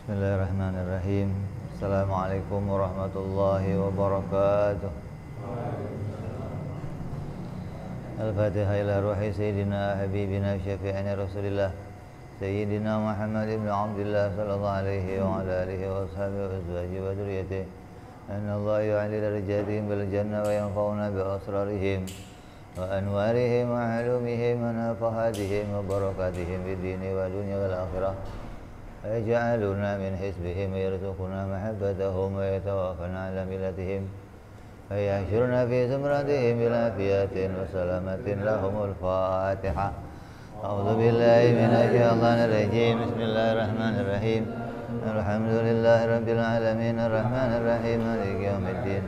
Bismillahirrahmanirrahim. Assalamualaikum warahmatullahi wabarakatuh. Al-Fatihah ila ruhi Sayyidina Habibina Syafi'ina Rasulillah Sayyidina Muhammad ibn Abdullah sallallahu alaihi wa ala alihi wa ashabihi wa azwajihi wa dhurriyyatihi. Anna Allah yu'ali darajatihim bil jannah wa yanfa'una bi asrarihim wa anwarihim wa ulumihim wa nafahatihim wa barakatihim fid dini wa dunya wal akhirah. ويجعلنا من حزبهم ويرزقنا محبتهم ويتوفنا على ملتهم ويحشرنا في زمرتهم بالعافية وسلامة لهم. الفاتحة. أعوذ بالله من الشيطان الرجيم. بسم الله الرحمن الرحيم. الحمد لله رب العالمين الرحمن الرحيم مالك يوم الدين.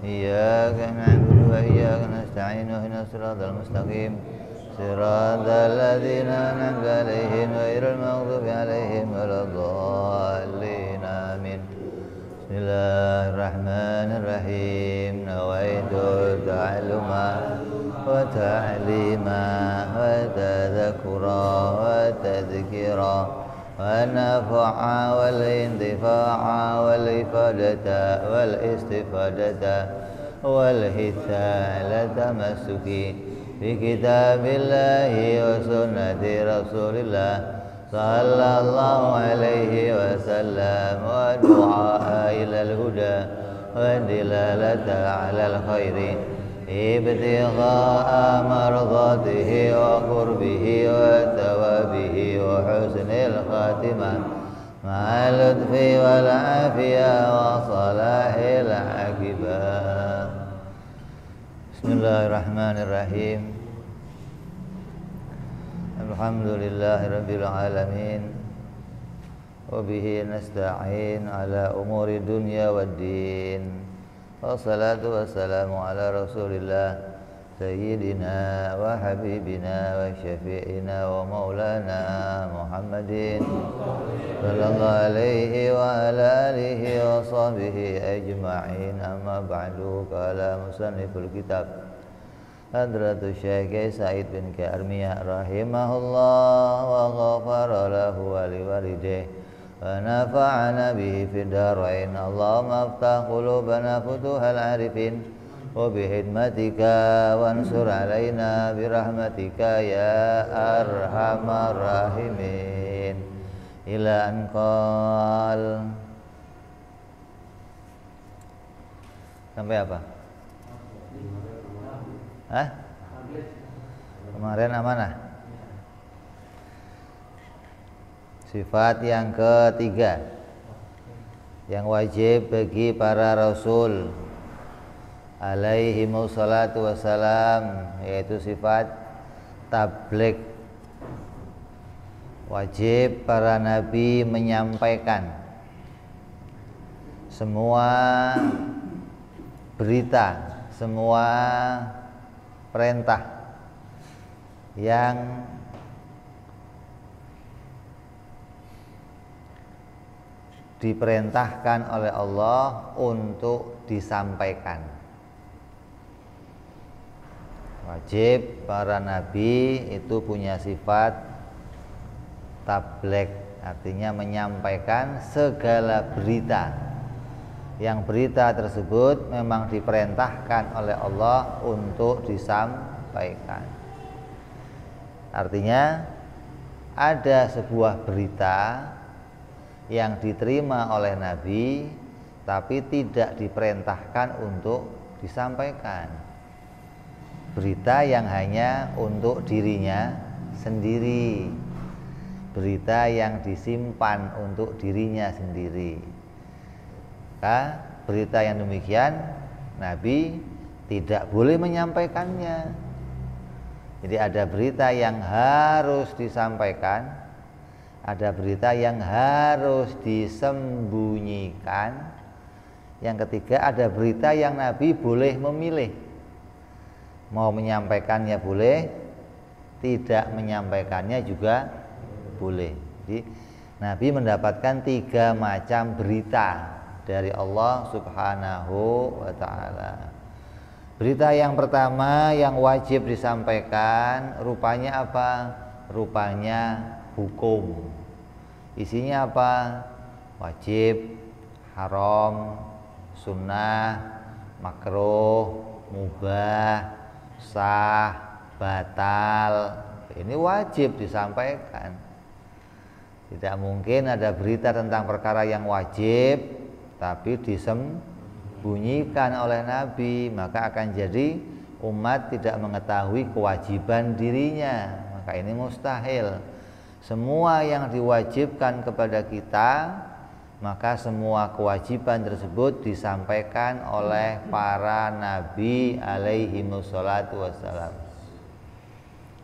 إياك نعبد وإياك نستعين اهدنا الصراط المستقيم صراط الذين أنعمت عليهم غير المغضوب عليهم ولا الضالين آمين. بسم الله الرحمن الرحيم. نويت التعلم وتعليما وتذكرا وتذكيرا والنفع والانتفاع والإفادة والاستفادة والحث على التمسك بكتاب الله وسنة رسول الله صلى الله عليه وسلم والدعاء إلى الهدى والدلالة على الخير ابتغاء مرضاته وقربه وثوابه وحسن الخاتمة مع اللطف والعافية وصلاح العاقبة. Bismillahirrahmanirrahim. Alhamdulillahirabbil alamin. Wa bihi nasta'in ala umuri dunya waddin. Wassalatu wassalamu ala Rasulillah sayyidina wa habibina wa syafi'ina wa maulana Muhammadin sallallahu alaihi wa ala alihi wa sahbihi ajma'in. Amma ba'du. Qala musanniful kitab Hadratus Syekh Said bin Armiyah rahimahullah wa ghafara lahu wa liwalidayhi wa nafa'ana bihi fid dharain. Allahumma aftah qulubana futuhal arifin wa bihidmatika wansur alaina birahmatika ya arhamar rahimin. Ila anqal. Sampai apa? Hah? Kemarin amanah. Sifat yang ketiga yang wajib bagi para rasul alaihimus salatu wassalam, yaitu sifat tabligh. Wajib para nabi menyampaikan semua berita, semua perintah yang diperintahkan oleh Allah untuk disampaikan. Wajib para nabi itu punya sifat tabligh, artinya menyampaikan segala berita. Yang berita tersebut memang diperintahkan oleh Allah untuk disampaikan. Artinya ada sebuah berita yang diterima oleh Nabi tapi tidak diperintahkan untuk disampaikan. Berita yang hanya untuk dirinya sendiri, berita yang disimpan untuk dirinya sendiri. Maka berita yang demikian Nabi tidak boleh menyampaikannya. Jadi ada berita yang harus disampaikan, ada berita yang harus disembunyikan. Yang ketiga, ada berita yang Nabi boleh memilih. Mau menyampaikannya boleh, tidak menyampaikannya juga boleh. Jadi Nabi mendapatkan 3 macam berita dari Allah Subhanahu wa ta'ala. Berita yang pertama yang wajib disampaikan rupanya apa? Rupanya hukum. Isinya apa? wajib, haram, sunnah, makruh, mubah, sah, batal. Ini wajib disampaikan. Tidak mungkin ada berita tentang perkara yang wajib tapi disembunyikan oleh Nabi, maka akan jadi umat tidak mengetahui kewajiban dirinya. Maka ini mustahil. Semua yang diwajibkan kepada kita, maka semua kewajiban tersebut disampaikan oleh para nabi alaihimussalatu wassalam.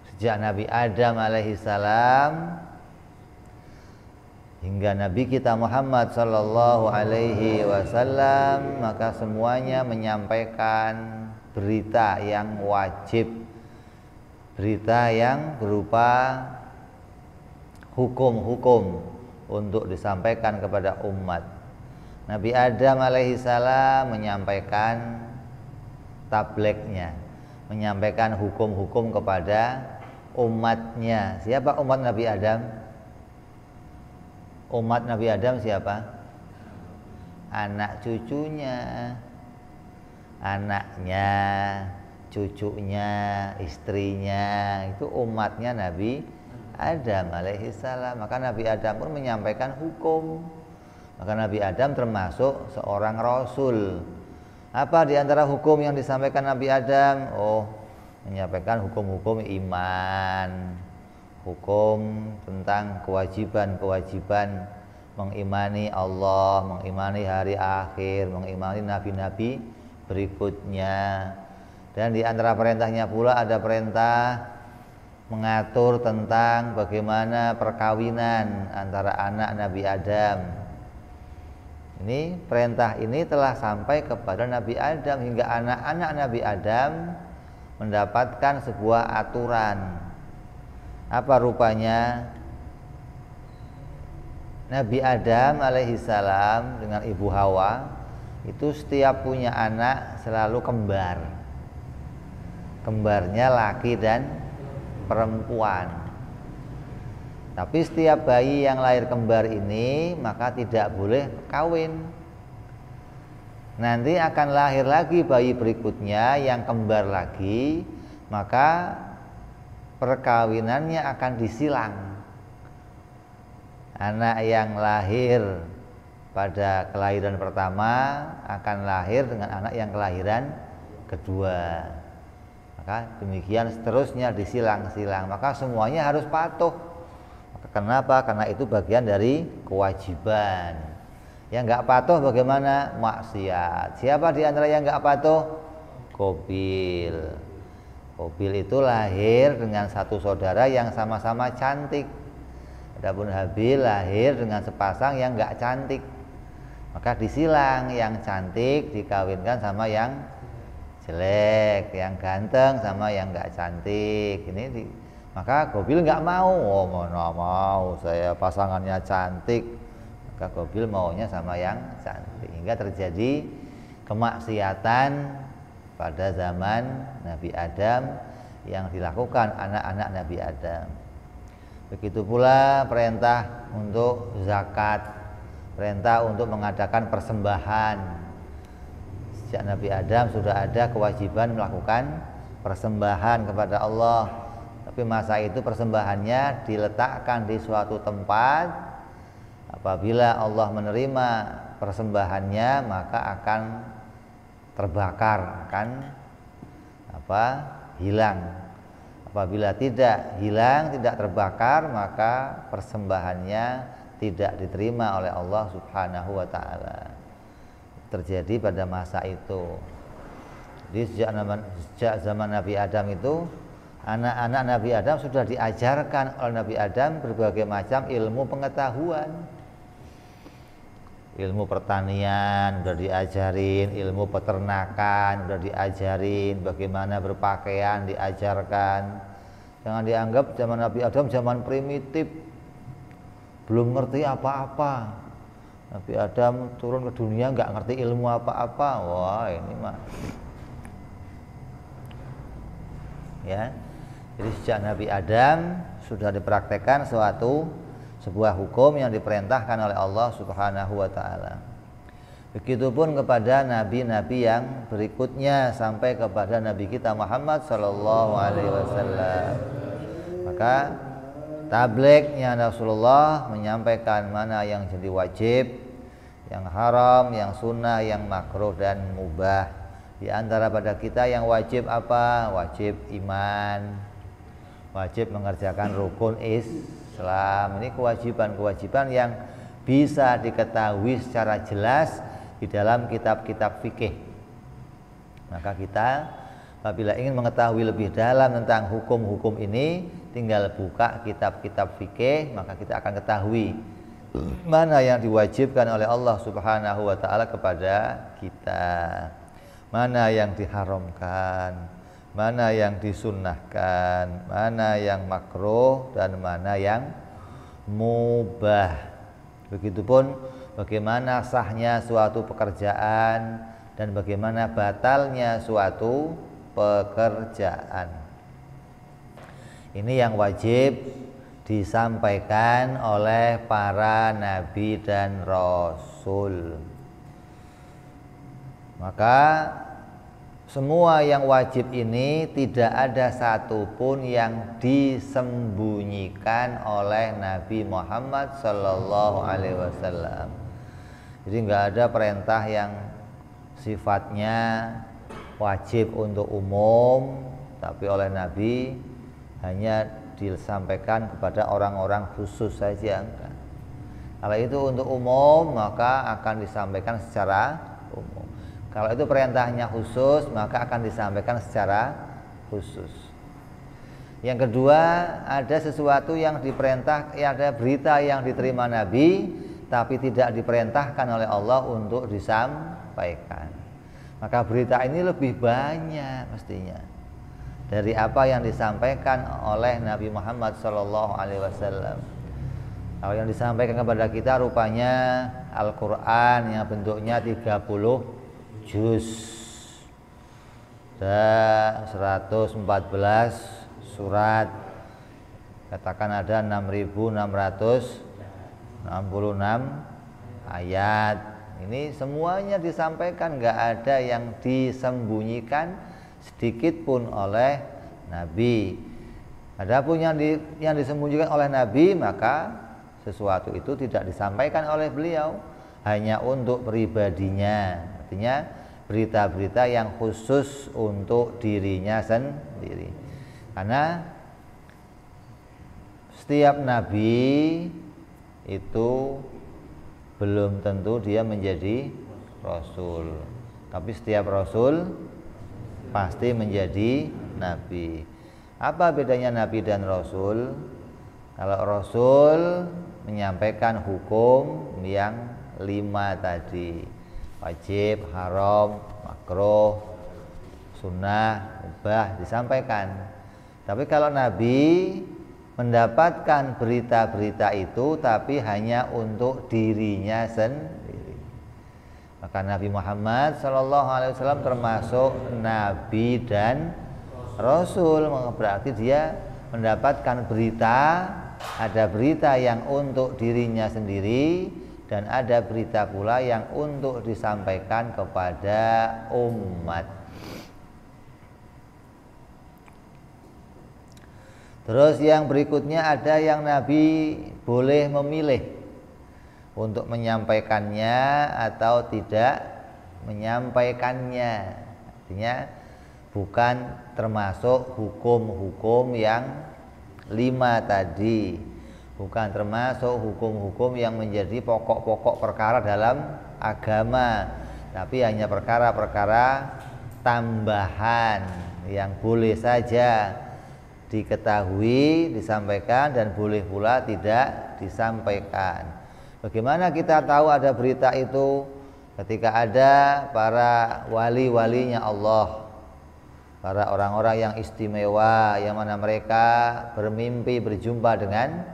Sejak Nabi Adam alaihissalam hingga Nabi kita Muhammad sallallahu alaihi wasallam, maka semuanya menyampaikan berita yang wajib, berita yang berupa hukum-hukum untuk disampaikan kepada umat. Nabi Adam alaihissalam menyampaikan tablignya, menyampaikan hukum-hukum kepada umatnya. Siapa umat Nabi Adam? Umat Nabi Adam siapa? Anak cucunya, anaknya, cucunya, istrinya, itu umatnya Nabi Adam alaihissalam. Maka Nabi Adam pun menyampaikan hukum. Maka Nabi Adam termasuk seorang rasul. Apa di antara hukum yang disampaikan Nabi Adam? Oh, menyampaikan hukum-hukum iman, hukum tentang kewajiban-kewajiban mengimani Allah, mengimani hari akhir, mengimani nabi-nabi berikutnya. Dan di antara perintahnya pula ada perintah mengatur tentang bagaimana perkawinan antara anak Nabi Adam. Ini perintah ini telah sampai kepada Nabi Adam hingga anak-anak Nabi Adam mendapatkan sebuah aturan. Apa rupanya? Nabi Adam alaihissalam dengan ibu Hawa itu setiap punya anak selalu kembar. Kembarnya laki dan perempuan. Tapi setiap bayi yang lahir kembar ini maka tidak boleh kawin. Nanti akan lahir lagi bayi berikutnya yang kembar lagi, maka perkawinannya akan disilang. Anak yang lahir pada kelahiran pertama akan lahir dengan anak yang kelahiran kedua. Maka demikian seterusnya disilang-silang. Maka semuanya harus patuh. Kenapa? Karena itu bagian dari kewajiban. Yang nggak patuh bagaimana? Maksiat. Siapa di antara yang nggak patuh? Qabil. Qabil itu lahir dengan satu saudara yang sama-sama cantik. Adapun Habil lahir dengan sepasang yang nggak cantik. Maka disilang, yang cantik dikawinkan sama yang jelek, yang ganteng sama yang nggak cantik. Maka Qabil nggak mau. Oh, mana mau, saya pasangannya cantik. Maka Qabil maunya sama yang cantik. Hingga terjadi kemaksiatan pada zaman Nabi Adam yang dilakukan anak-anak Nabi Adam. Begitu pula perintah untuk zakat, perintah untuk mengadakan persembahan. Sejak Nabi Adam sudah ada kewajiban melakukan persembahan kepada Allah. Tapi masa itu persembahannya diletakkan di suatu tempat. Apabila Allah menerima persembahannya, maka akan terbakar, akan hilang. Apabila tidak hilang, tidak terbakar, maka persembahannya tidak diterima oleh Allah Subhanahu wa taala. Terjadi pada masa itu. Jadi sejak zaman Nabi Adam itu, anak-anak Nabi Adam sudah diajarkan oleh Nabi Adam berbagai macam ilmu pengetahuan. Ilmu pertanian sudah diajarin, ilmu peternakan sudah diajarin, bagaimana berpakaian diajarkan. Jangan dianggap zaman Nabi Adam zaman primitif, belum ngerti apa-apa. Nabi Adam turun ke dunia nggak ngerti ilmu apa-apa. Wah, ini mah ya. Jadi sejak Nabi Adam sudah dipraktekkan sebuah hukum yang diperintahkan oleh Allah Subhanahu wa taala. Begitupun kepada nabi-nabi yang berikutnya sampai kepada nabi kita Muhammad sallallahu alaihi wasallam. Maka tablignya Rasulullah menyampaikan mana yang jadi wajib, yang haram, yang sunnah, yang makruh dan mubah. Di antara pada kita yang wajib apa? Wajib iman, wajib mengerjakan rukun Islam. Ini kewajiban-kewajiban yang bisa diketahui secara jelas di dalam kitab-kitab fikih. Maka kita apabila ingin mengetahui lebih dalam tentang hukum-hukum ini, tinggal buka kitab-kitab fikih, maka kita akan ketahui mana yang diwajibkan oleh Allah Subhanahu wa taala kepada kita, mana yang diharamkan, mana yang disunnahkan, mana yang makruh dan mana yang mubah. Begitupun bagaimana sahnya suatu pekerjaan dan bagaimana batalnya suatu pekerjaan. Ini yang wajib disampaikan oleh para nabi dan rasul. Maka semua yang wajib ini tidak ada satupun yang disembunyikan oleh Nabi Muhammad Sallallahu Alaihi Wasallam. Jadi nggak ada perintah yang sifatnya wajib untuk umum, tapi oleh Nabi hanya disampaikan kepada orang-orang khusus saja. Kalau itu untuk umum, maka akan disampaikan secara umum. Kalau itu perintahnya khusus, maka akan disampaikan secara khusus. Yang kedua, ada sesuatu yang diperintah, ada berita yang diterima Nabi, tapi tidak diperintahkan oleh Allah untuk disampaikan. Maka berita ini lebih banyak mestinya dari apa yang disampaikan oleh Nabi Muhammad SAW. Kalau yang disampaikan kepada kita rupanya Al-Quran yang bentuknya 30 juz dan 114 surat, katakan ada 6.666 ayat. Ini semuanya disampaikan, nggak ada yang disembunyikan sedikit pun oleh Nabi. Adapun yang disembunyikan oleh Nabi, maka sesuatu itu tidak disampaikan oleh beliau, hanya untuk pribadinya. Artinya berita-berita yang khusus untuk dirinya sendiri. Karena setiap nabi itu belum tentu dia menjadi rasul, tapi setiap rasul pasti menjadi nabi. Apa bedanya nabi dan rasul? Kalau rasul menyampaikan hukum yang 5 tadi, wajib, haram, makruh, sunnah, mubah, disampaikan. Tapi kalau Nabi mendapatkan berita-berita itu tapi hanya untuk dirinya sendiri. Maka Nabi Muhammad SAW termasuk Nabi dan Rasul. Berarti dia mendapatkan berita, ada berita yang untuk dirinya sendiri dan ada berita pula yang untuk disampaikan kepada umat. Terus yang berikutnya ada yang Nabi boleh memilih untuk menyampaikannya atau tidak menyampaikannya. Artinya bukan termasuk hukum-hukum yang 5 tadi, bukan termasuk hukum-hukum yang menjadi pokok-pokok perkara dalam agama, tapi hanya perkara-perkara tambahan yang boleh saja diketahui, disampaikan, dan boleh pula tidak disampaikan. Bagaimana kita tahu ada berita itu? Ketika ada para wali-walinya Allah, para orang-orang yang istimewa, yang mana mereka bermimpi berjumpa dengan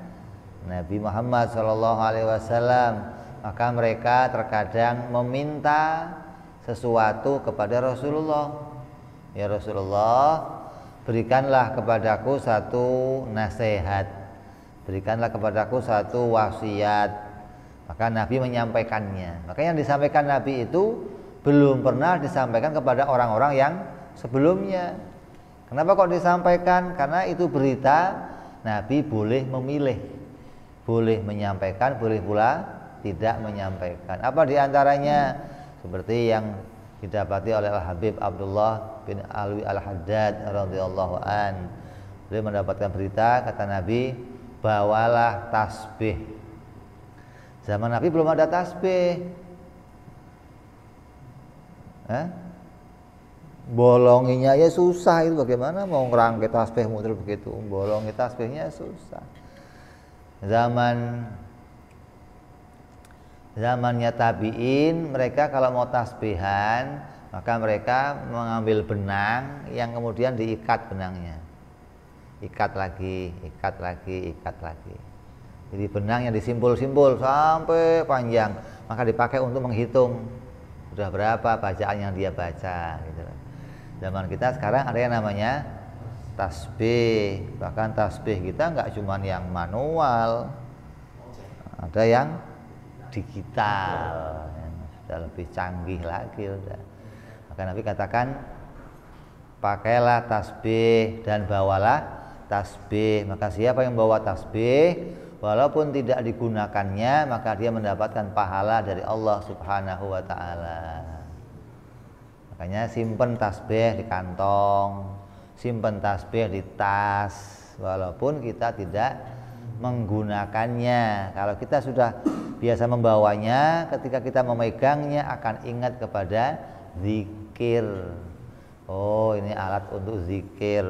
Nabi Muhammad SAW, maka mereka terkadang meminta sesuatu kepada Rasulullah. Ya Rasulullah, berikanlah kepadaku satu nasihat, berikanlah kepadaku satu wasiat. Maka Nabi menyampaikannya. Maka yang disampaikan Nabi itu belum pernah disampaikan kepada orang-orang yang sebelumnya. Kenapa kok disampaikan? Karena itu berita Nabi boleh memilih, boleh menyampaikan, boleh pula tidak menyampaikan. Apa diantaranya? Seperti yang didapati oleh Al-Habib Abdullah bin Alwi Al-Haddad radhiyallahu an. Beliau mendapatkan berita, kata Nabi, bawalah tasbih. Zaman Nabi belum ada tasbih. Bolonginya ya susah, itu bagaimana mau ngerangkai tasbih muter begitu, bolongi tasbihnya susah. Zamannya tabi'in, mereka kalau mau tasbihan maka mereka mengambil benang yang kemudian diikat benangnya, ikat lagi. Jadi benang yang disimpul-simpul sampai panjang, maka dipakai untuk menghitung sudah berapa bacaan yang dia baca gitu. Zaman kita sekarang ada yang namanya tasbih. Bahkan tasbih kita nggak cuma yang manual, ada yang digital, yang sudah lebih canggih lagi udah. Maka Nabi katakan, pakailah tasbih dan bawalah tasbih. Maka siapa yang bawa tasbih walaupun tidak digunakannya, maka dia mendapatkan pahala dari Allah Subhanahu wa ta'ala. Makanya simpen tasbih di kantong, simpen tasbih di tas, walaupun kita tidak menggunakannya. Kalau kita sudah biasa membawanya, ketika kita memegangnya akan ingat kepada zikir. Oh, ini alat untuk zikir.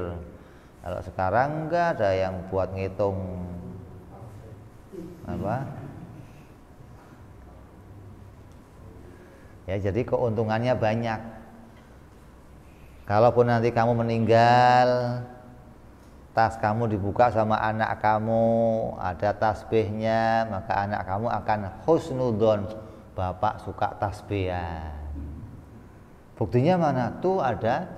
Kalau sekarang enggak ada yang buat ngitung apa? Ya, jadi keuntungannya banyak. Kalaupun nanti kamu meninggal, tas kamu dibuka sama anak kamu, ada tasbihnya, maka anak kamu akan husnudzon, bapak suka tasbihan. Buktinya mana? Tuh ada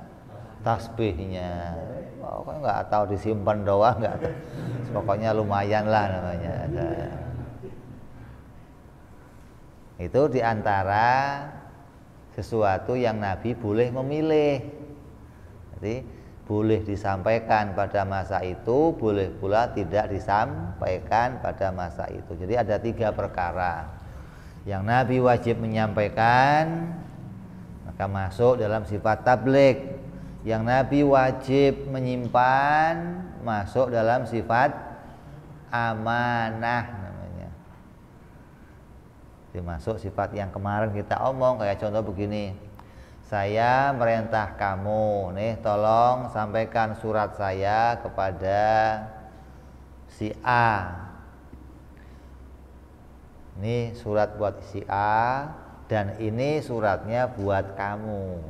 tasbihnya. Oh, kok nggak tahu disimpan doang, nggak tahu. Pokoknya lumayan lah namanya. Itu diantara sesuatu yang Nabi boleh memilih. Jadi boleh disampaikan pada masa itu, boleh pula tidak disampaikan pada masa itu. Jadi ada 3 perkara yang Nabi wajib menyampaikan, maka masuk dalam sifat tabligh. Yang Nabi wajib menyimpan, masuk dalam sifat amanah namanya. Dimasuk sifat yang kemarin kita omong, kayak contoh begini. Saya merintah kamu, nih tolong sampaikan surat saya kepada si A. Ini surat buat si A dan ini suratnya buat kamu.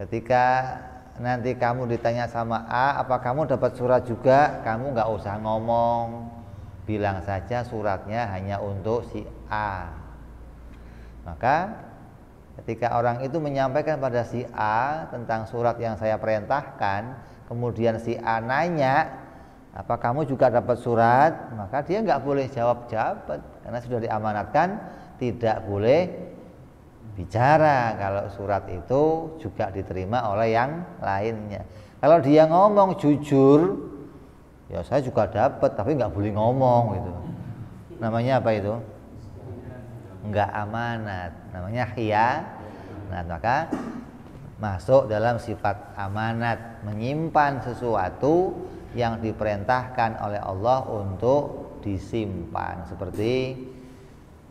Ketika nanti kamu ditanya sama A, apa kamu dapat surat juga? Kamu nggak usah ngomong, bilang saja suratnya hanya untuk si A. Maka ketika orang itu menyampaikan pada si A tentang surat yang saya perintahkan, kemudian si A nanya, apa kamu juga dapat surat? Maka dia nggak boleh jawab karena sudah diamanatkan tidak boleh bicara kalau surat itu juga diterima oleh yang lainnya. Kalau dia ngomong jujur, ya saya juga dapat, tapi nggak boleh ngomong gitu. Namanya apa itu? Nggak amanat. Namanya khianat. Maka masuk dalam sifat amanat, menyimpan sesuatu yang diperintahkan oleh Allah untuk disimpan. Seperti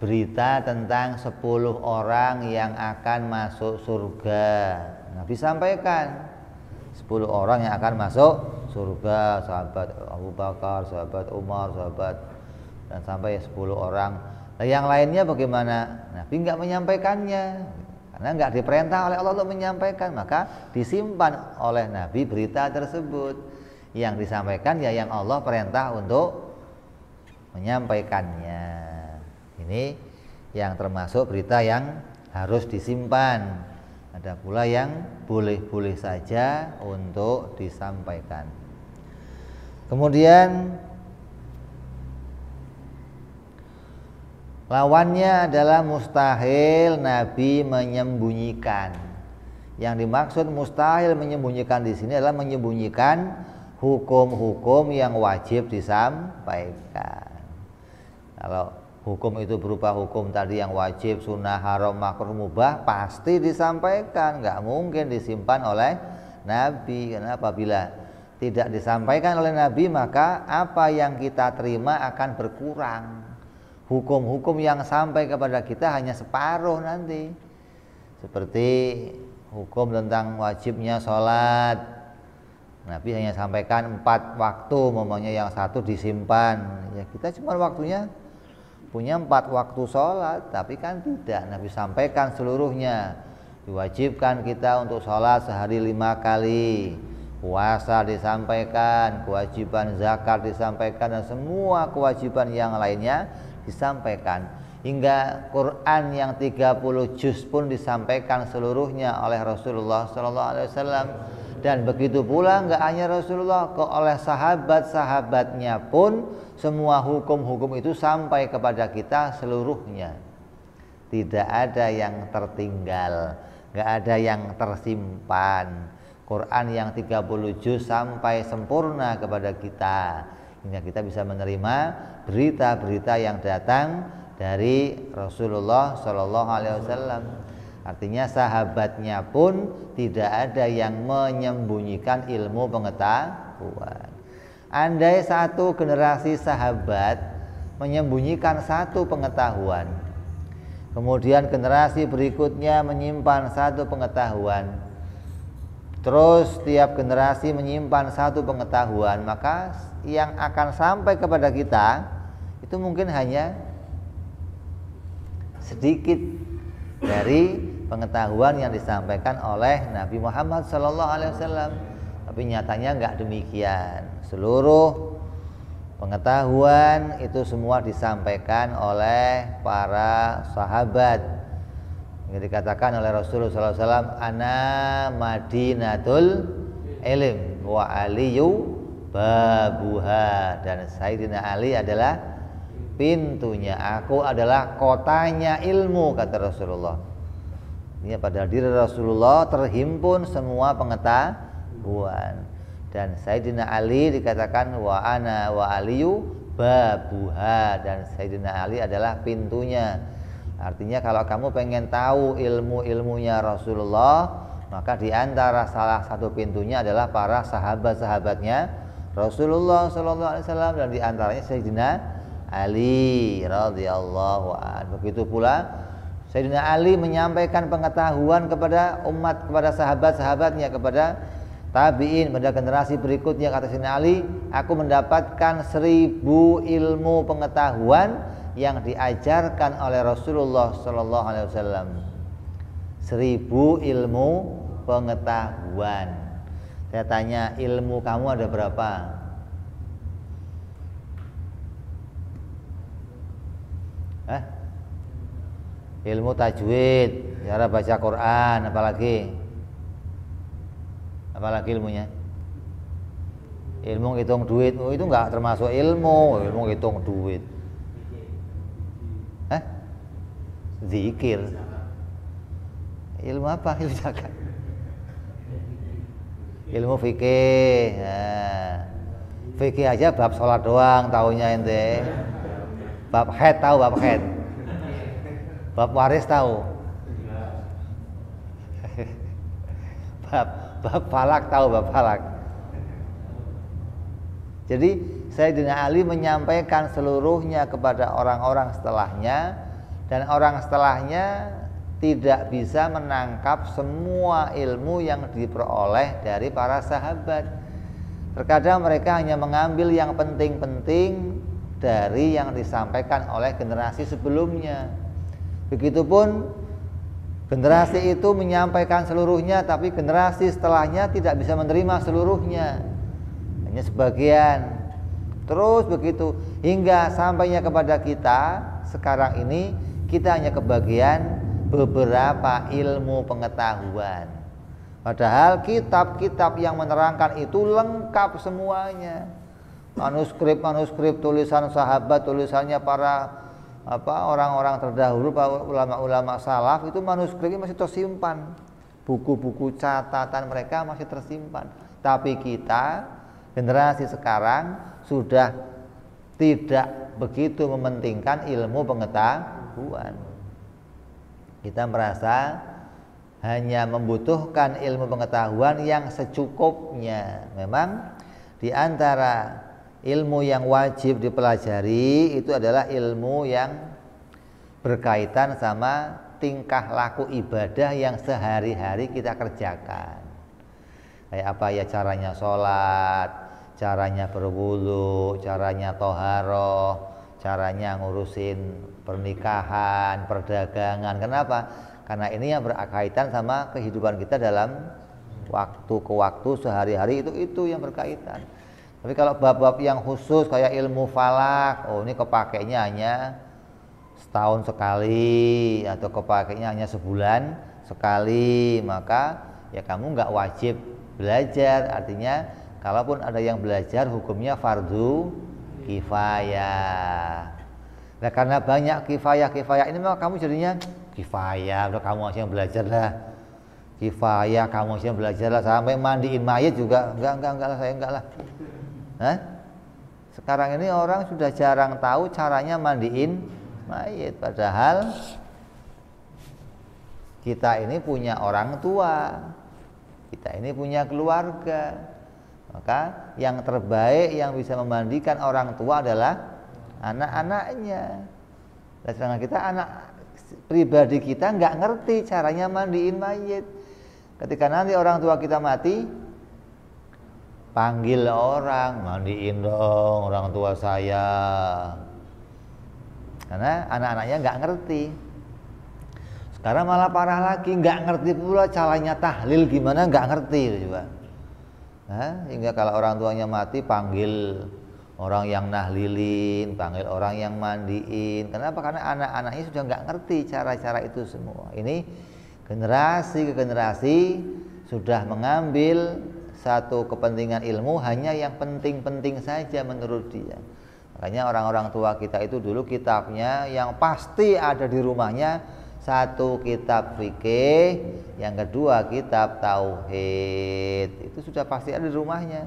berita tentang 10 orang yang akan masuk surga. Nabi sampaikan 10 orang yang akan masuk surga, sahabat Abu Bakar, sahabat Umar, sahabat, dan sampai 10 orang. Nah, yang lainnya bagaimana? Nabi enggak menyampaikannya karena enggak diperintah oleh Allah untuk menyampaikan, maka disimpan oleh Nabi berita tersebut. Yang disampaikan ya yang Allah perintah untuk menyampaikannya. Ini yang termasuk berita yang harus disimpan. Ada pula yang boleh-boleh saja untuk disampaikan. Kemudian Lawannya adalah mustahil Nabi menyembunyikan. Yang dimaksud mustahil menyembunyikan di sini adalah menyembunyikan hukum-hukum yang wajib disampaikan. Kalau hukum itu berupa hukum tadi yang wajib, sunnah, haram, makruh, mubah, pasti disampaikan. Nggak mungkin disimpan oleh Nabi. Karena apabila tidak disampaikan oleh Nabi, maka apa yang kita terima akan berkurang. Hukum-hukum yang sampai kepada kita hanya separuh nanti. Seperti hukum tentang wajibnya sholat, Nabi hanya sampaikan 4 waktu, umpamanya yang satu disimpan. Ya kita cuma waktunya punya 4 waktu sholat, tapi kan tidak, Nabi sampaikan seluruhnya. Diwajibkan kita untuk sholat sehari 5 kali, puasa disampaikan, kewajiban zakat disampaikan, dan semua kewajiban yang lainnya disampaikan. Hingga Quran yang 30 juz pun disampaikan seluruhnya oleh Rasulullah SAW. Dan begitu pula nggak hanya Rasulullah, oleh sahabat-sahabatnya pun semua hukum-hukum itu sampai kepada kita seluruhnya. Tidak ada yang tertinggal, nggak ada yang tersimpan. Quran yang 30 juz sampai sempurna kepada kita, hingga kita bisa menerima berita-berita yang datang dari Rasulullah SAW. Artinya sahabatnya pun tidak ada yang menyembunyikan ilmu pengetahuan. Andai satu generasi sahabat menyembunyikan satu pengetahuan, kemudian generasi berikutnya menyimpan satu pengetahuan, terus tiap generasi menyimpan satu pengetahuan, maka yang akan sampai kepada kita itu mungkin hanya sedikit dari pengetahuan yang disampaikan oleh Nabi Muhammad SAW. Tapi nyatanya enggak demikian. Seluruh pengetahuan itu semua disampaikan oleh para sahabat. Yang dikatakan oleh Rasulullah SAW, ana madinatul ilm wa aliyu babuha, dan Sayyidina Ali adalah pintunya, aku adalah kotanya ilmu, kata Rasulullah. Ini pada diri Rasulullah terhimpun semua pengetahuan. Dan Sayyidina Ali dikatakan wa ana wa aliyu babuha, dan Sayyidina Ali adalah pintunya. Artinya kalau kamu pengen tahu ilmu-ilmunya Rasulullah, maka di antara salah satu pintunya adalah para sahabat-sahabatnya Rasulullah SAW, dan di antaranya Sayyidina Ali radhiyallahu anhu. Begitu pula Sayyidina Ali menyampaikan pengetahuan kepada umat, kepada sahabat-sahabatnya, kepada tabi'in, pada generasi berikutnya. Kata Sayyidina Ali, aku mendapatkan 1000 ilmu pengetahuan yang diajarkan oleh Rasulullah SAW. 1000 ilmu pengetahuan. Saya tanya, ilmu kamu ada berapa? Ilmu tajwid, cara baca Quran, apalagi ilmunya? Ilmu hitung duit, itu enggak termasuk ilmu hitung duit. Zikir. Ilmu apa? Ilmu zakat. Ilmu fikih. Fikih aja bab sholat doang taunya ente. Bab haid tahu, bab haid. Bab waris tahu. Bab falak tahu, bab falak. Jadi Sayyidina Ali menyampaikan seluruhnya kepada orang-orang setelahnya, dan orang setelahnya tidak bisa menangkap semua ilmu yang diperoleh dari para sahabat. Terkadang mereka hanya mengambil yang penting-penting dari yang disampaikan oleh generasi sebelumnya. Begitupun generasi itu menyampaikan seluruhnya, tapi generasi setelahnya tidak bisa menerima seluruhnya, hanya sebagian. Terus begitu hingga sampainya kepada kita sekarang ini, kita hanya kebagian beberapa ilmu pengetahuan. Padahal kitab-kitab yang menerangkan itu lengkap semuanya. Manuskrip tulisan sahabat, tulisannya para orang-orang terdahulu, ulama-ulama salaf itu manuskripnya masih tersimpan, buku-buku catatan mereka masih tersimpan. Tapi kita generasi sekarang sudah tidak begitu mementingkan ilmu pengetahuan. Kita merasa hanya membutuhkan ilmu pengetahuan yang secukupnya. Memang di antara ilmu yang wajib dipelajari itu adalah ilmu yang berkaitan sama tingkah laku ibadah yang sehari-hari kita kerjakan. Kayak apa ya, caranya sholat, caranya berwudu, caranya toharoh, caranya ngurusin pernikahan, perdagangan. Kenapa? Karena ini yang berkaitan sama kehidupan kita dalam waktu ke waktu sehari-hari, itu yang berkaitan. Tapi kalau bab-bab yang khusus kayak ilmu falak, ini kepakainya hanya setahun sekali atau kepakainya hanya sebulan sekali, maka ya kamu nggak wajib belajar. Artinya kalaupun ada yang belajar, hukumnya fardu kifayah. Nah, karena banyak kifayah ini, maka kamu jadinya kifayah, udah kamu aja yang belajar lah. Kifayah, kamu aja yang belajar lah, sampai mandiin mayat juga enggak lah, saya enggak lah. Hah? Sekarang ini orang sudah jarang tahu caranya mandiin mayat, padahal kita ini punya orang tua, kita ini punya keluarga. Maka yang terbaik yang bisa memandikan orang tua adalah anak-anaknya. Dan sedangkan kita, anak pribadi kita nggak ngerti caranya mandiin mayat. Ketika nanti orang tua kita mati, panggil orang, mandiin dong orang tua saya. Karena anak-anaknya nggak ngerti. Sekarang malah parah lagi, nggak ngerti pula caranya tahlil gimana, nggak ngerti juga. Hingga kalau orang tuanya mati, panggil orang yang nahlilin, panggil orang yang mandiin. Kenapa? Karena anak-anaknya sudah nggak ngerti cara-cara itu semua. Ini generasi ke generasi sudah mengambil satu kepentingan ilmu hanya yang penting-penting saja menurut dia. Makanya orang-orang tua kita itu dulu kitabnya yang pasti ada di rumahnya, satu kitab fikih, yang kedua kitab tauhid. Itu sudah pasti ada di rumahnya.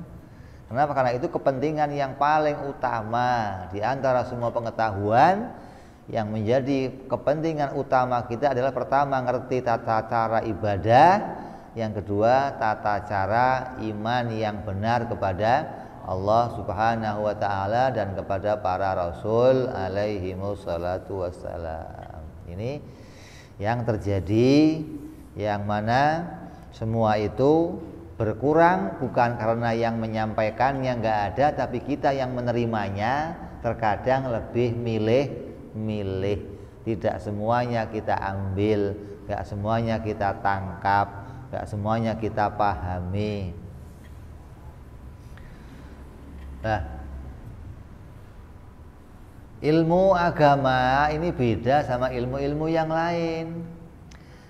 Kenapa? Karena itu kepentingan yang paling utama di antara semua pengetahuan. Yang menjadi kepentingan utama kita adalah pertama ngerti tata cara ibadah, yang kedua tata cara iman yang benar kepada Allah Subhanahu wa ta'ala dan kepada para rasul alaihimussalatu wassalam. Ini yang terjadi, yang mana semua itu berkurang bukan karena yang menyampaikannya nggak ada, tapi kita yang menerimanya terkadang lebih milih. Tidak semuanya kita ambil, nggak semuanya kita tangkap, nggak semuanya kita pahami. Nah, ilmu agama ini beda sama ilmu-ilmu yang lain.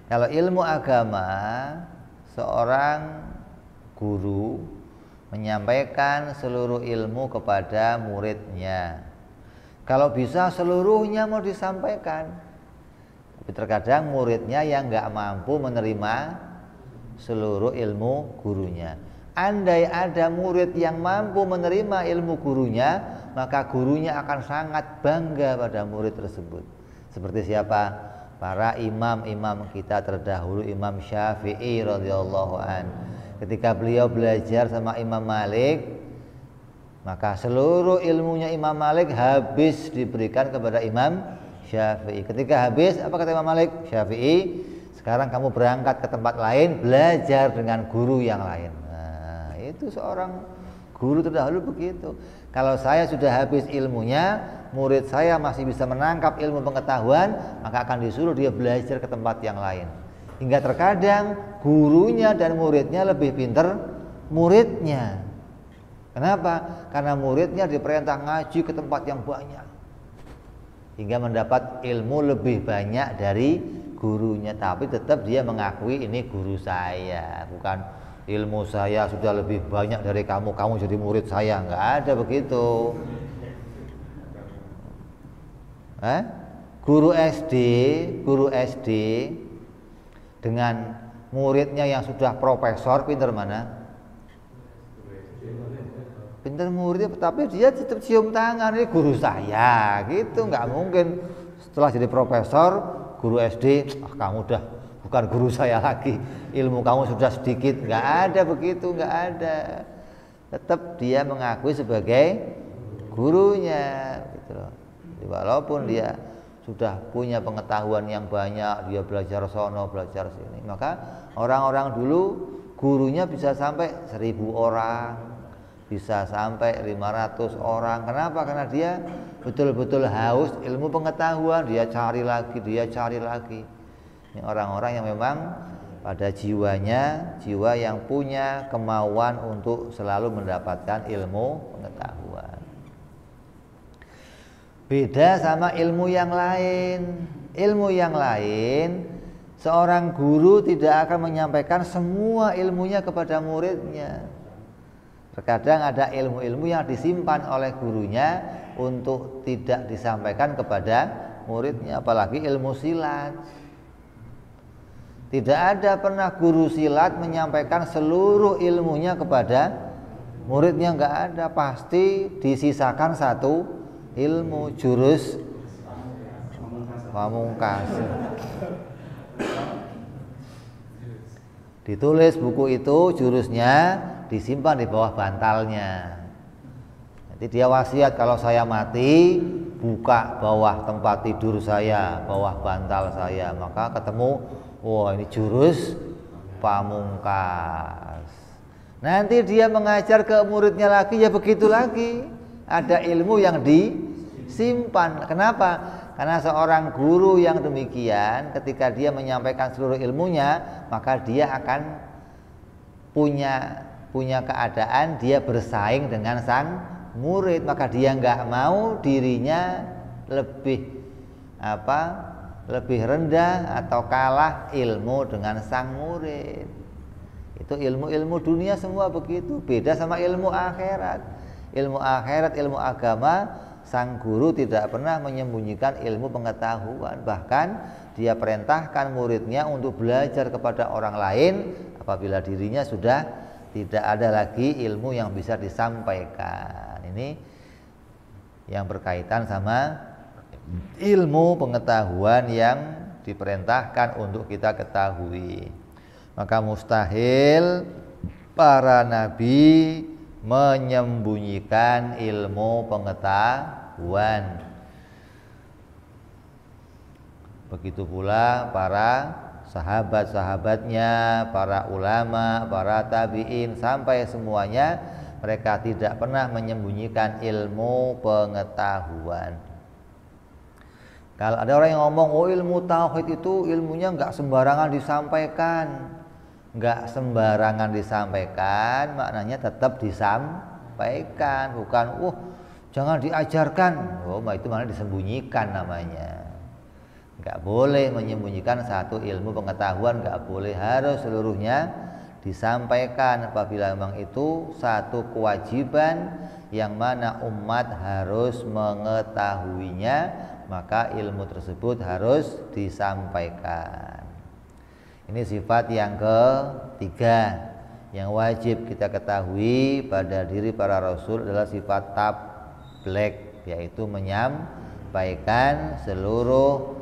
Kalau ilmu agama, seorang guru menyampaikan seluruh ilmu kepada muridnya. Kalau bisa seluruhnya mau disampaikan. Tapi terkadang muridnya yang nggak mampu menerima seluruh ilmu gurunya. Andai ada murid yang mampu menerima ilmu gurunya, maka gurunya akan sangat bangga pada murid tersebut. Seperti siapa? Para imam-imam kita terdahulu, Imam Syafi'i radhiyallahu an. Ketika beliau belajar sama Imam Malik, maka seluruh ilmunya Imam Malik habis diberikan kepada Imam Syafi'i. Ketika habis, apa kata Imam Malik? Syafi'i, sekarang kamu berangkat ke tempat lain, belajar dengan guru yang lain. Nah, itu seorang guru terdahulu begitu. Kalau saya sudah habis ilmunya, murid saya masih bisa menangkap ilmu pengetahuan, maka akan disuruh dia belajar ke tempat yang lain. Hingga terkadang gurunya dan muridnya lebih pintar muridnya. Kenapa? Karena muridnya diperintah ngaji ke tempat yang banyak, hingga mendapat ilmu lebih banyak dari gurunya. Tapi tetap dia mengakui ini guru saya, bukan ilmu saya sudah lebih banyak dari kamu, kamu jadi murid saya. Nggak ada begitu. Guru SD dengan muridnya yang sudah profesor, pinter mana? Pinter muridnya, tapi dia tetap cium tangan, ini guru saya, gitu. Nggak mungkin setelah jadi profesor, guru SD, kamu udah bukan guru saya lagi, ilmu kamu sudah sedikit. Nggak ada begitu, nggak ada. Tetap dia mengakui sebagai gurunya, gitu loh. Jadi walaupun dia sudah punya pengetahuan yang banyak, dia belajar sono, belajar sini, maka orang-orang dulu gurunya bisa sampai 1000 orang, bisa sampai 500 orang. Kenapa? Karena dia betul-betul haus ilmu pengetahuan, dia cari lagi, dia cari lagi. Ini orang-orang yang memang pada jiwanya, jiwa yang punya kemauan untuk selalu mendapatkan ilmu pengetahuan. Beda sama ilmu yang lain. Ilmu yang lain, seorang guru tidak akan menyampaikan semua ilmunya kepada muridnya. Terkadang ada ilmu-ilmu yang disimpan oleh gurunya untuk tidak disampaikan kepada muridnya, apalagi ilmu silat. Tidak ada pernah guru silat menyampaikan seluruh ilmunya kepada muridnya, nggak ada. Pasti disisakan satu ilmu, jurus pamungkas. Ditulis buku itu, jurusnya disimpan di bawah bantalnya. Nanti dia wasiat, kalau saya mati, buka bawah tempat tidur saya, bawah bantal saya, maka ketemu, wah ini jurus pamungkas. Nanti dia mengajar ke muridnya lagi, ya begitu lagi. Ada ilmu yang disimpan. Kenapa? Karena seorang guru yang demikian, ketika dia menyampaikan seluruh ilmunya, maka dia akan punya keadaan dia bersaing dengan sang murid. Maka dia nggak mau dirinya lebih rendah atau kalah ilmu dengan sang murid. Itu ilmu-ilmu dunia semua begitu. Beda sama ilmu akhirat. Ilmu akhirat, ilmu agama, sang guru tidak pernah menyembunyikan ilmu pengetahuan. Bahkan dia perintahkan muridnya untuk belajar kepada orang lain apabila dirinya sudah tidak ada lagi ilmu yang bisa disampaikan. Ini yang berkaitan sama ilmu pengetahuan yang diperintahkan untuk kita ketahui. Maka mustahil para nabi menyembunyikan ilmu pengetahuan. Begitu pula para sahabat-sahabatnya, para ulama, para tabi'in, sampai semuanya mereka tidak pernah menyembunyikan ilmu pengetahuan. Kalau ada orang yang ngomong, oh ilmu tauhid itu ilmunya nggak sembarangan disampaikan. Nggak sembarangan disampaikan, maknanya tetap disampaikan, bukan jangan diajarkan. Itu malah disembunyikan namanya. Nggak boleh menyembunyikan satu ilmu pengetahuan, nggak boleh, harus seluruhnya disampaikan. Apabila memang itu satu kewajiban yang mana umat harus mengetahuinya, maka ilmu tersebut harus disampaikan. Ini sifat yang ketiga yang wajib kita ketahui pada diri para rasul adalah sifat tabligh, yaitu menyampaikan seluruh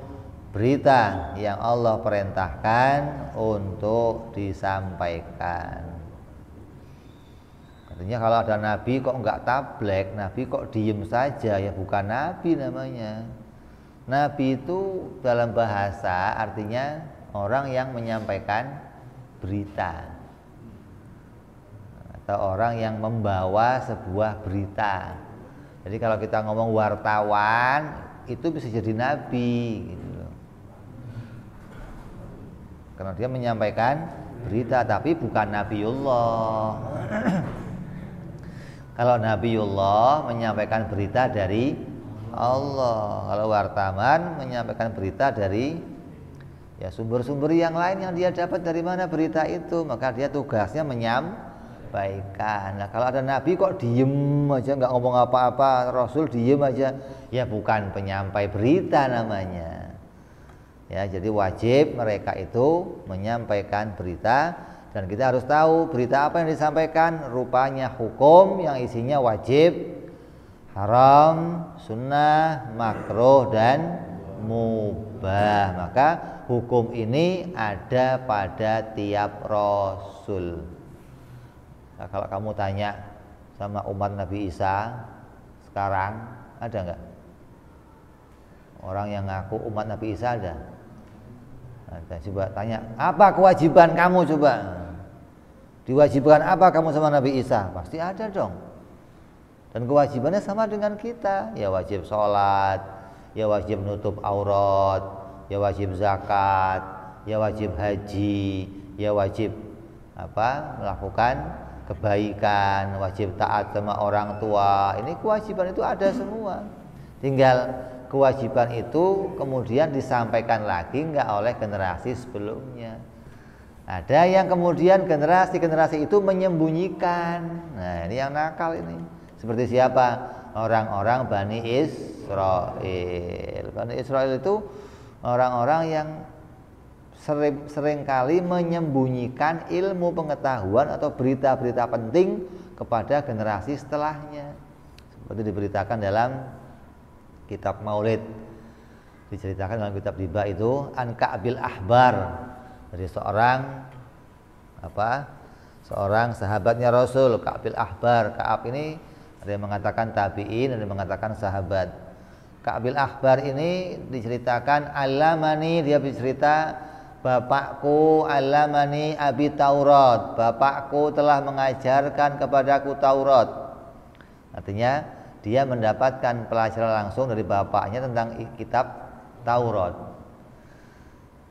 berita yang Allah perintahkan untuk disampaikan. Artinya kalau ada nabi kok enggak tabligh, nabi kok diem saja, ya bukan nabi namanya. Nabi itu dalam bahasa artinya orang yang menyampaikan berita atau orang yang membawa sebuah berita. Jadi kalau kita ngomong wartawan itu bisa jadi nabi gitu loh. Karena dia menyampaikan berita, tapi bukan nabiullah. Kalau nabiullah menyampaikan berita dari Allah, kalau wartawan menyampaikan berita dari sumber-sumber yang lain yang dia dapat dari mana berita itu, maka dia tugasnya menyampaikan. Nah, kalau ada nabi kok diem aja, nggak ngomong apa-apa, rasul diem aja, ya bukan penyampai berita namanya. Ya, jadi wajib mereka itu menyampaikan berita, dan kita harus tahu berita apa yang disampaikan, rupanya hukum yang isinya wajib, haram, sunnah, makruh, dan mubah. Maka hukum ini ada pada tiap rasul. Nah, kalau kamu tanya sama umat Nabi Isa sekarang, ada nggak orang yang ngaku umat Nabi Isa? Ada? Nah, coba tanya, apa kewajiban kamu? Coba diwajibkan apa kamu sama Nabi Isa? Pasti ada dong. Dan kewajibannya sama dengan kita. Ya wajib sholat, ya wajib nutup aurat, ya wajib zakat, ya wajib haji, ya wajib melakukan kebaikan, wajib taat sama orang tua. Ini kewajiban itu ada semua. Tinggal kewajiban itu kemudian disampaikan lagi enggak oleh generasi sebelumnya. Ada yang kemudian generasi itu menyembunyikan. Nah, ini yang nakal ini. Seperti siapa? Orang-orang Bani Israel. Bani Israel itu orang-orang yang seringkali menyembunyikan ilmu pengetahuan atau berita-berita penting kepada generasi setelahnya. Seperti diberitakan dalam kitab Maulid, diceritakan dalam kitab Riba itu an Ka'bil Ahbar, dari seorang sahabatnya Rasul, Ka'bil Ahbar. Ka'ab ini ada yang mengatakan tabi'in, ada yang mengatakan sahabat. Ka'bil Ahbar ini diceritakan alamani, dia bercerita, bapakku alamani abi Taurat, bapakku telah mengajarkan kepadaku Taurat. Artinya dia mendapatkan pelajaran langsung dari bapaknya tentang kitab Taurat.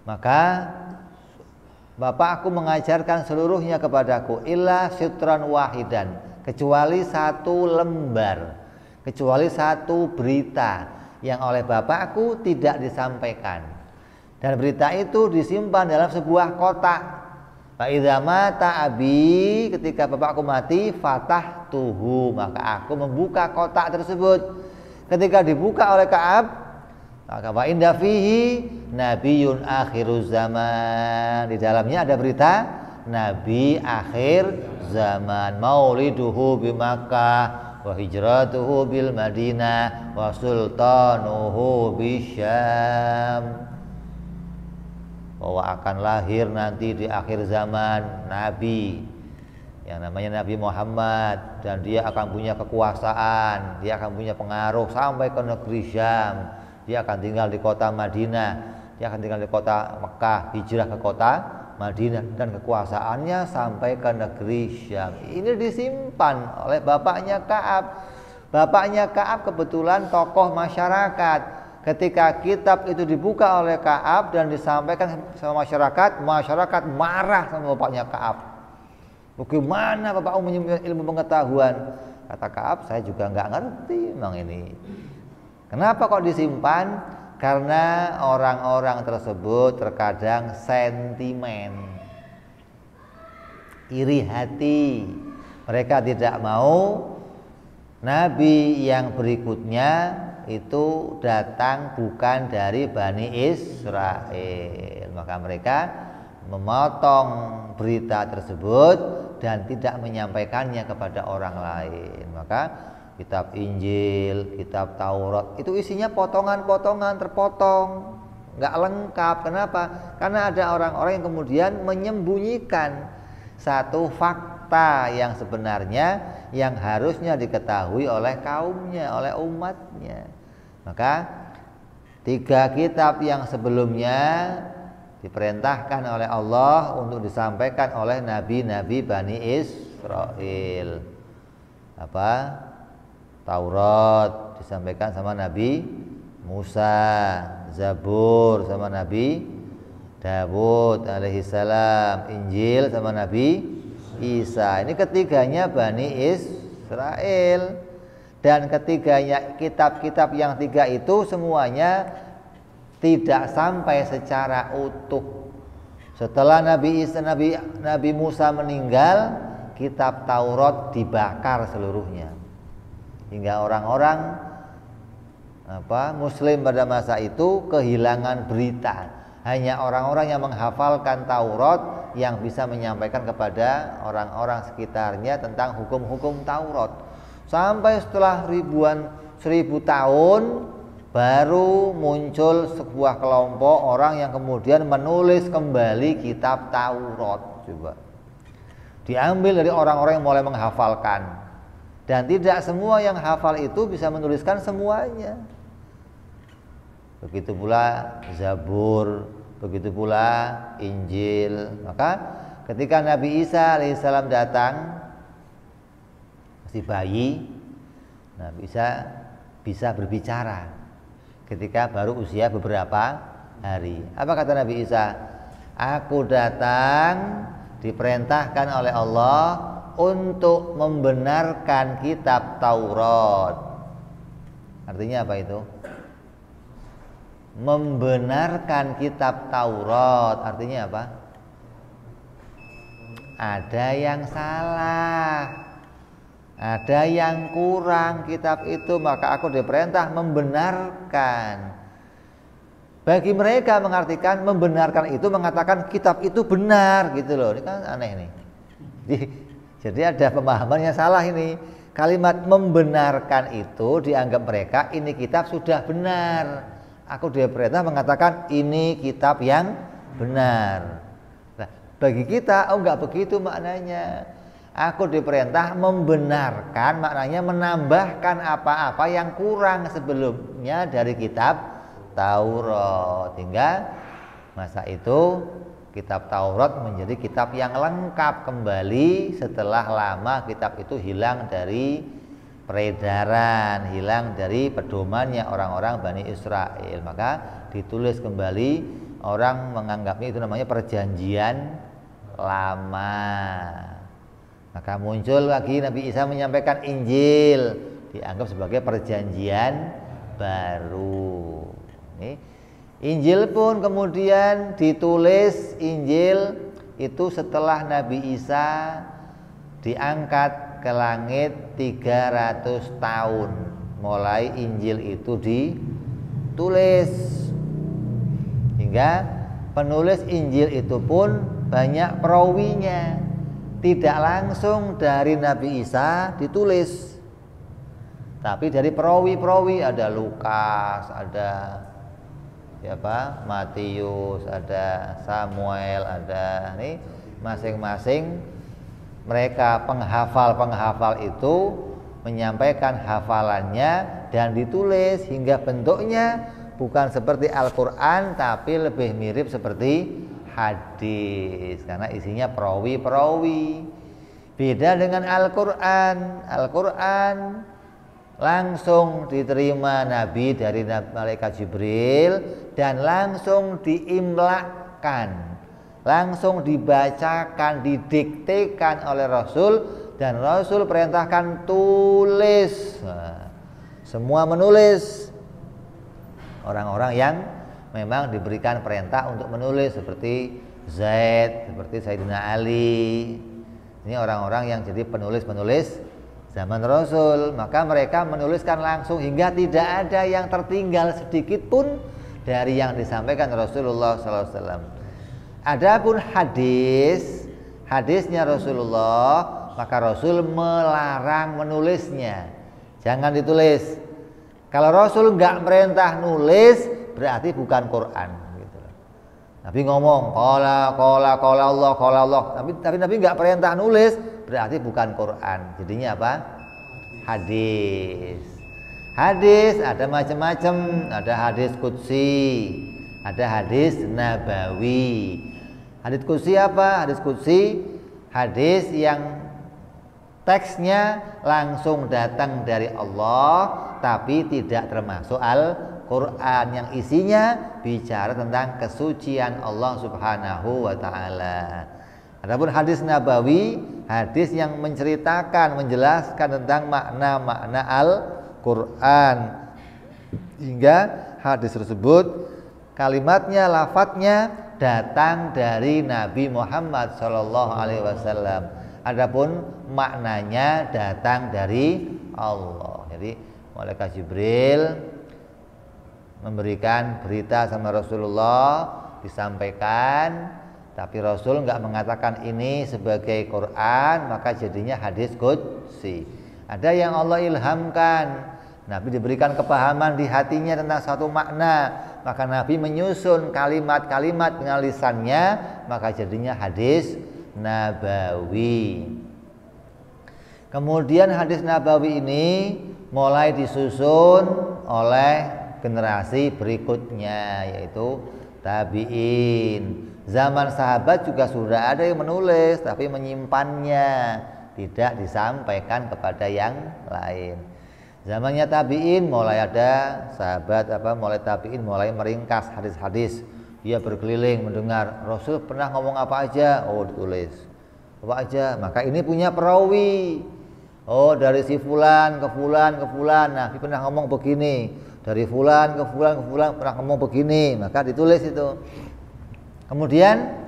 Maka bapakku mengajarkan seluruhnya kepadaku illa syutran wahidan, kecuali satu lembar, kecuali satu berita yang oleh bapakku tidak disampaikan. Dan berita itu disimpan dalam sebuah kotak. Fa idza mata abi, ketika bapakku mati, fatahtuhu, maka aku membuka kotak tersebut. Ketika dibuka oleh Ka'ab, maka wa inda fihi nabiyyun akhiruz zaman, di dalamnya ada berita nabi akhir zaman, mauliduhu bi Makkah wa hijratuhu bil Madinah wa sultanuhu bisyam, bahwa akan lahir nanti di akhir zaman Nabi yang namanya Nabi Muhammad, dan dia akan punya kekuasaan, dia akan punya pengaruh sampai ke negeri Syam, dia akan tinggal di kota Madinah, dia akan tinggal di kota Mekah, hijrah ke kota Madinah, dan kekuasaannya sampai ke negeri Syam. Ini disimpan oleh bapaknya Ka'ab. Bapaknya Ka'ab kebetulan tokoh masyarakat. Ketika kitab itu dibuka oleh Ka'ab dan disampaikan sama masyarakat, masyarakat marah sama bapaknya Ka'ab. Bagaimana bapakmu menyimpan ilmu pengetahuan? Kata Ka'ab, saya juga nggak ngerti memang ini. Kenapa kok disimpan? Karena orang-orang tersebut terkadang sentimen, iri hati. Mereka tidak mau Nabi yang berikutnya itu datang bukan dari Bani Israel. Maka mereka memotong berita tersebut dan tidak menyampaikannya kepada orang lain. Maka kitab Injil, kitab Taurat itu isinya potongan-potongan, terpotong, nggak lengkap. Kenapa? Karena ada orang-orang yang kemudian menyembunyikan satu fakta yang sebenarnya yang harusnya diketahui oleh kaumnya, oleh umatnya. Maka 3 kitab yang sebelumnya diperintahkan oleh Allah untuk disampaikan oleh nabi-nabi Bani Israel. Taurat disampaikan sama Nabi Musa, Zabur sama Nabi Dawud alaihissalam, Injil sama Nabi Isa. Ini ketiganya Bani Israel. Dan ketiganya kitab-kitab yang 3 itu semuanya tidak sampai secara utuh. Setelah Nabi Musa meninggal, kitab Taurat dibakar seluruhnya. Hingga orang-orang Muslim pada masa itu kehilangan berita Hanya orang-orang yang menghafalkan Taurat yang bisa menyampaikan kepada orang-orang sekitarnya tentang hukum-hukum Taurat. Sampai setelah seribu tahun baru muncul sebuah kelompok orang yang kemudian menulis kembali kitab Taurat. Coba diambil dari orang-orang yang mulai menghafalkan, dan tidak semua yang hafal itu bisa menuliskan semuanya. Begitu pula Zabur, begitu pula Injil. Maka ketika Nabi Isa alaihissalam datang masih bayi, Nabi Isa bisa berbicara ketika baru usia beberapa hari. Apa kata Nabi Isa? Aku datang diperintahkan oleh Allah untuk membenarkan kitab Taurat. Artinya apa itu? Membenarkan kitab Taurat artinya apa? Ada yang salah, ada yang kurang kitab itu, maka aku diperintah membenarkan. Bagi mereka mengartikan membenarkan itu mengatakan kitab itu benar gitu loh. Ini kan aneh nih. Jadi ada pemahaman yang salah ini. Kalimat membenarkan itu dianggap mereka ini kitab sudah benar. Aku diperintah mengatakan ini kitab yang benar. Nah, bagi kita enggak begitu maknanya. Aku diperintah membenarkan, maknanya menambahkan apa-apa yang kurang sebelumnya dari kitab Taurat. Hingga masa itu kitab Taurat menjadi kitab yang lengkap kembali setelah lama kitab itu hilang dari peredaran, hilang dari pedomannya orang-orang Bani Israel. Maka ditulis kembali, orang menganggapnya itu namanya perjanjian lama. Maka muncul lagi Nabi Isa menyampaikan Injil, dianggap sebagai perjanjian baru. Injil pun kemudian ditulis, Injil itu setelah Nabi Isa diangkat ke langit 300 tahun mulai Injil itu ditulis, hingga penulis Injil itu pun banyak perawinya, tidak langsung dari Nabi Isa ditulis, tapi dari perawi-perawi. Ada Lukas, ada siapa? Matius, ada Samuel, ada nih masing-masing mereka penghafal-penghafal itu menyampaikan hafalannya dan ditulis hingga bentuknya bukan seperti Al-Quran tapi lebih mirip seperti hadis karena isinya perawi-perawi. Beda dengan Al-Quran. Al-Quran langsung diterima Nabi dari Malaikat Jibril dan langsung diimlakkan, langsung dibacakan, didiktekan oleh Rasul, dan Rasul perintahkan tulis. Nah, semua menulis. Orang-orang yang memang diberikan perintah untuk menulis seperti Zaid, seperti Sayyidina Ali. Ini orang-orang yang jadi penulis-penulis zaman Rasul. Maka mereka menuliskan langsung hingga tidak ada yang tertinggal sedikit pun dari yang disampaikan Rasulullah SAW. Adapun hadisnya Rasulullah, maka Rasul melarang menulisnya, jangan ditulis. Kalau Rasul nggak merintah nulis, berarti bukan Quran gitu. Nabi ngomong qala Allah, tapi Nabi nggak perintah nulis, berarti bukan Quran. Jadinya apa? Hadis. Hadis ada macam-macam, ada hadis qudsi, ada hadis nabawi. Hadis qudsi apa? Hadis qudsi hadis yang teksnya langsung datang dari Allah tapi tidak termasuk Al-Quran, yang isinya bicara tentang kesucian Allah Subhanahu wa ta'ala. Adapun hadis nabawi, hadis yang menceritakan, menjelaskan tentang makna-makna Al-Quran, hingga hadis tersebut kalimatnya, lafadznya datang dari Nabi Muhammad SAW. Adapun maknanya datang dari Allah. Jadi Malaikat Jibril memberikan berita sama Rasulullah disampaikan, tapi Rasul nggak mengatakan ini sebagai Quran, maka jadinya hadis qudsi. Ada yang Allah ilhamkan, Nabi diberikan kepahaman di hatinya tentang satu makna, maka Nabi menyusun kalimat-kalimat dengan lisannya, maka jadinya hadis nabawi. Kemudian hadis nabawi ini mulai disusun oleh generasi berikutnya, yaitu tabi'in. Zaman sahabat juga sudah ada yang menulis, tapi menyimpannya, tidak disampaikan kepada yang lain. Zamannya tabi'in mulai ada sahabat mulai tabi'in mulai meringkas hadis-hadis. Dia berkeliling mendengar Rasul pernah ngomong apa aja, oh ditulis apa aja, maka ini punya perawi. Oh dari si fulan ke fulan ke fulan, Nabi pernah ngomong begini. Dari fulan ke fulan ke fulan pernah ngomong begini, maka ditulis itu. Kemudian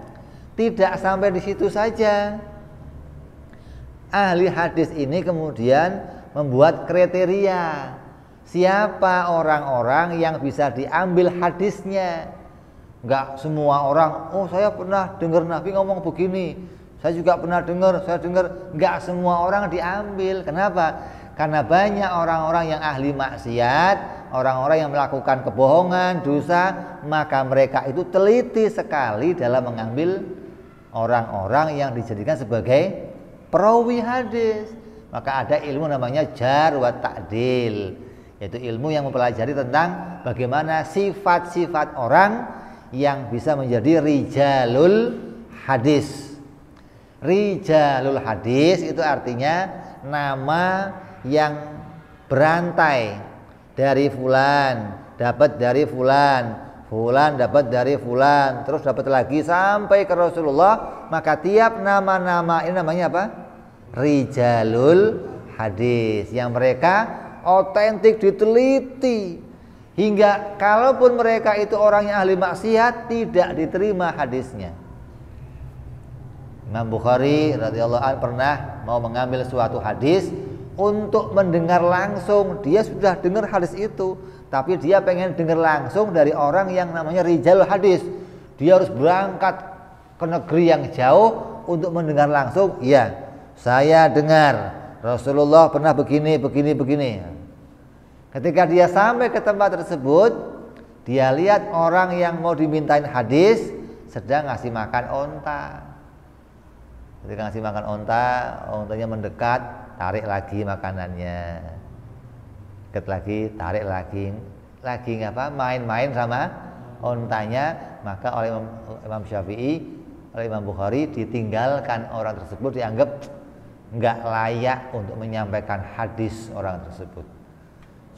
tidak sampai di situ saja. Ahli hadis ini kemudian membuat kriteria siapa orang-orang yang bisa diambil hadisnya. Enggak semua orang, oh saya pernah dengar Nabi ngomong begini, saya juga pernah dengar, saya dengar. Enggak semua orang diambil. Kenapa? Karena banyak orang-orang yang ahli maksiat, orang-orang yang melakukan kebohongan, dosa, maka mereka itu teliti sekali dalam mengambil orang-orang yang dijadikan sebagai perawi hadis. Maka ada ilmu namanya jar wa ta'dil, yaitu ilmu yang mempelajari tentang bagaimana sifat-sifat orang yang bisa menjadi rijalul hadis. Rijalul hadis itu artinya nama yang berantai dari fulan, dapat dari fulan, fulan dapat dari fulan, terus dapat lagi sampai ke Rasulullah. Maka tiap nama-nama ini namanya apa? Rijalul hadis, yang mereka otentik, diteliti, hingga kalaupun mereka itu orang yang ahli maksiat tidak diterima hadisnya. Imam Bukhari radhiyallahu anhu pernah mau mengambil suatu hadis untuk mendengar langsung. Dia sudah dengar hadis itu, tapi dia pengen dengar langsung dari orang yang namanya rijalul hadis. Dia harus berangkat ke negeri yang jauh untuk mendengar langsung. Iya, saya dengar Rasulullah pernah begini. Ketika dia sampai ke tempat tersebut, dia lihat orang yang mau dimintain hadis sedang ngasih makan onta. Ketika ngasih makan onta, ontanya mendekat, tarik lagi makanannya. Dekat lagi, tarik lagi main-main sama ontanya. Maka oleh Imam Syafi'i, oleh Imam Bukhari, ditinggalkan orang tersebut, dianggap enggak layak untuk menyampaikan hadis orang tersebut.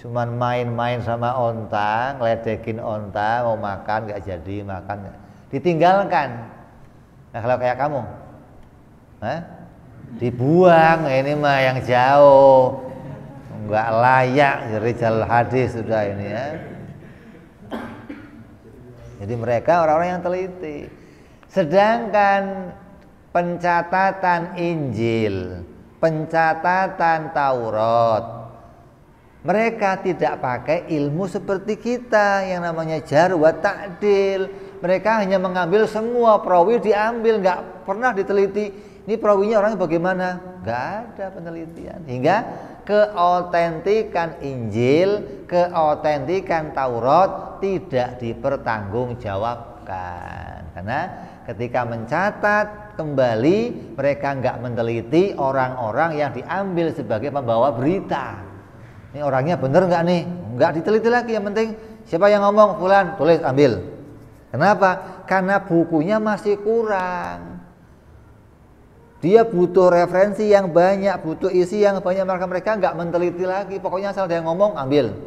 Cuman main-main sama onta, ngeledekin onta, mau makan nggak jadi makan, ditinggalkan. Nah kalau kayak kamu, dibuang, ini mah yang jauh, nggak layak rijal hadis sudah ini ya. Jadi mereka orang-orang yang teliti. Sedangkan pencatatan Injil, pencatatan Taurat, mereka tidak pakai ilmu seperti kita yang namanya jar wa ta'dil. Mereka hanya mengambil semua perawi, diambil, nggak pernah diteliti. Ini perawinya orangnya bagaimana? Nggak ada penelitian. Hingga keautentikan Injil, keautentikan Taurat tidak dipertanggungjawabkan. Karena ketika mencatat kembali, mereka nggak meneliti orang-orang yang diambil sebagai pembawa berita. Ini orangnya bener nggak nih? Nggak diteliti lagi. Yang penting siapa yang ngomong, fulan, tulis, ambil. Kenapa? Karena bukunya masih kurang. Dia butuh referensi yang banyak, butuh isi yang banyak. Maka mereka nggak meneliti lagi. Pokoknya asal dia ngomong, ambil.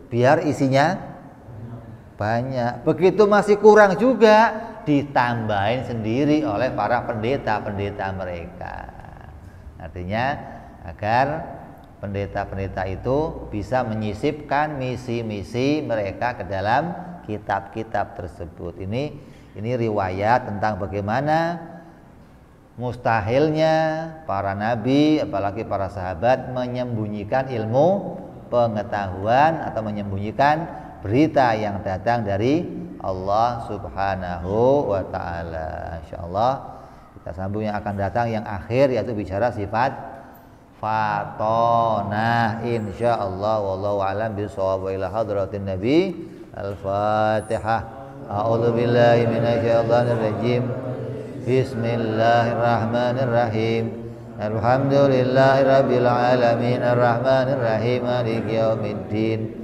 Biar isinya banyak. Begitu masih kurang juga, ditambahin sendiri oleh para pendeta-pendeta mereka. Artinya agar pendeta-pendeta itu bisa menyisipkan misi-misi mereka ke dalam kitab-kitab tersebut. Ini riwayat tentang bagaimana mustahilnya para nabi, apalagi para sahabat, menyembunyikan ilmu pengetahuan atau menyembunyikan berita yang datang dari Allah Subhanahu wa taala. Insyaallah kita sambung yang akan datang yang akhir, yaitu bicara sifat fatonah insyaallah. Wallahu a'lam bishawab. Wa ila hadratin nabi. Al-Fatihah. A'udzu billahi minasyaitonir rajim. Bismillahirrahmanirrahim. Alhamdulillahi rabbil alamin. Arrahmanir rahim. Maliki yaumiddin.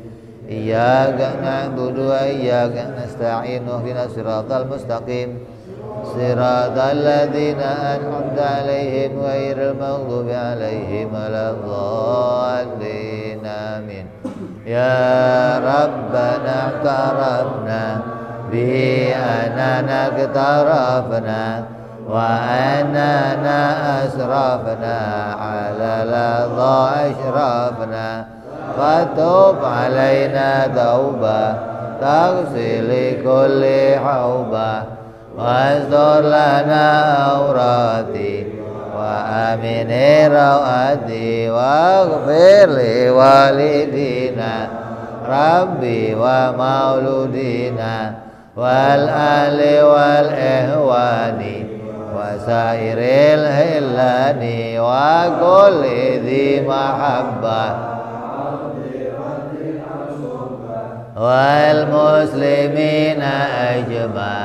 Iyyaka na'budu wa iyyaka nasta'in. Ihdinas siratal mustaqim. Siratal ladzina an'amta 'alaihim ghairil maghdubi 'alaihim waladdallin. Amin. Ya Rabbana tarafna bi anana tarafna wa anana asrafna 'ala ladha ashrafna fatub 'alaina tauba taghsil kulli hauba wasdur lana awrati wa amini rawati waghfir li walidina rabbi wa mauludina wal ali wal ihwani wa sairil hillani wa kulli dhi mahabbah wal muslimina ajma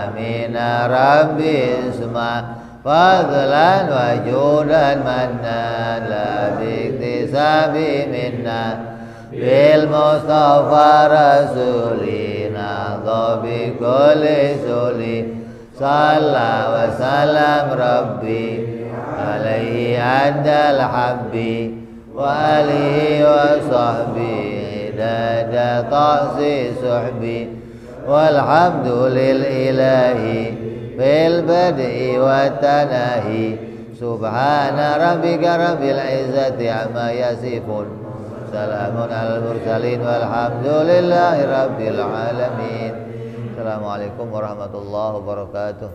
amina rabbi isma fadlan wa judan manna la biktisabi minna bil mustafa rasulina dhabi kulli suli salla wa salam rabbi alaihi adal habbi wa alihi wa sahbihi dada ta'si suhbi walhamdu lil ilahi bil bad'i wa tanahi subhana rabbika rabbil izzati amma yasifun salamun alal mursalin walhamdulillahi rabbil alamin. Assalamualaikum warahmatullahi wabarakatuh.